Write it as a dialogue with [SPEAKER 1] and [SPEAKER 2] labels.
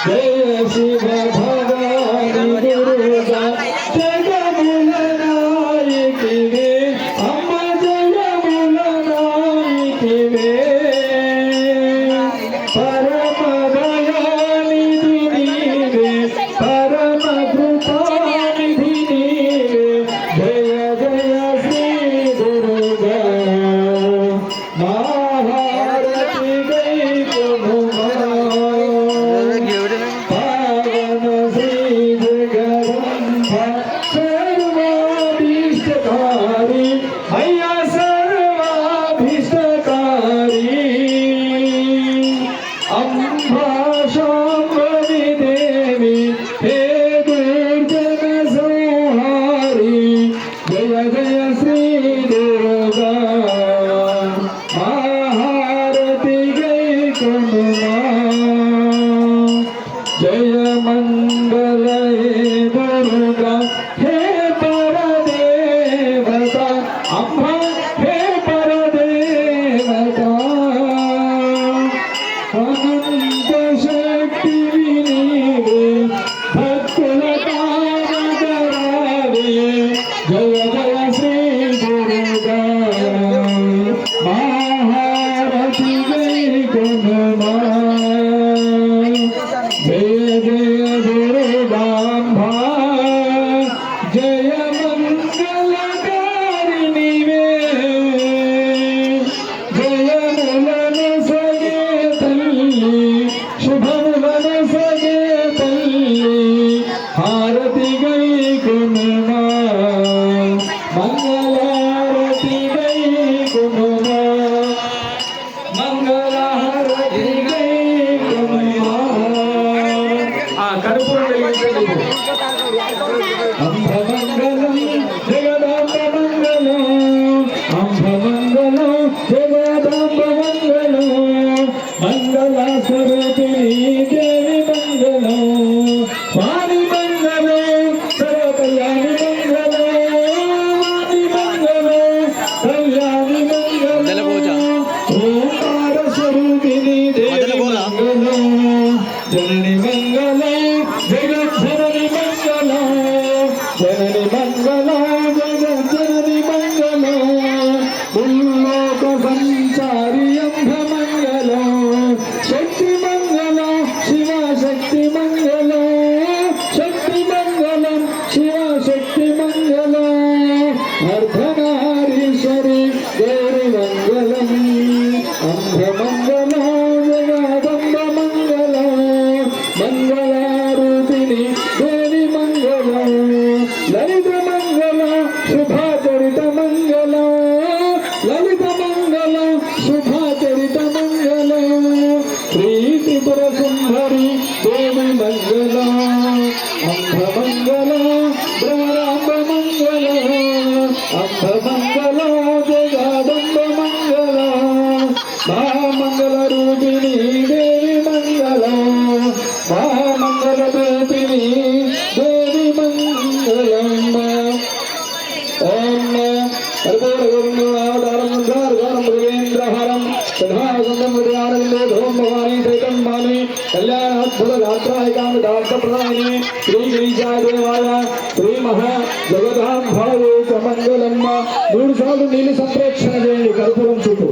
[SPEAKER 1] जय शिव भवानी दुर्गा जगमुल नायकी वे अम्मा जगमुल नायकी वे परम दयानिधि नीवे परम कृपानिधि नीवे जय जय श्री दुर्गा महारती गई जय मंगल हे दुर्गा हे परदेवता अम्मा हे परदेवता अनंत शक्ति नीवे भक्तुल कामकरावे जय जय श्री दुर्गा महारती जय गुणमा जय जय दुर्गाम्बा जय मंगलकारिणी वे जय मुलन सगे तल्ली शुभमुलन सगे तल्ली हारति गई गुणमा मंगलारति गई गुणमा मंगलारति गई गुणमा कर्पूर अम्भमंगलम जगदाम्बमंगलम अम्भमंगलम जगदाम्बमंगलम मंगला स्वरूपिणी देवी मंगलम वाणी मंगलम सर्वकल्याणी मंगलम वाणी मंगलम कल्याणी मंगलम ओंकार स्वरूपिणी देवी मंगलम जननी मंगलम जगत जननी मंगला जननी मंगला जगत जननी मंगला उल्लोक संचारी अंध मंगला शक्ति मंगला शिवा शक्ति मंगला शक्ति मंगलम शिवा शक्ति मंगला अर्धनारीश्वरी गौरी मंगलम अंध मंगला जगदम्ब मंगला मंगलारूपिणी देवी मंगला ललित मंगला शुभाचरित मंगला ललित मंगला शुभाचरित मंगला त्रिपुर सुंदरी देवी मंगला अंध मंगला ब्रह्मांड मंगला अंध मंगला जगदम्ब मंगला महामंगलरूपिणी देवी मंगला महामंगल रूपिणी देवी मंगलम ओम कर्पूरगरुडाधारं मृगेन्द्रहारं सदासंगमुद्रारविन्दे धूम भवानी प्रीतं माने कल्याणाद्भुतगात्रायिकां दार्थप्रदायिने श्रीगिरीशाय देवाय श्री महा जगदाम्बायै च मंगलम् 3 సార్లు నీళ్ళు సంప్రోక్షణ చేయండి కర్పూరం చుట్టూ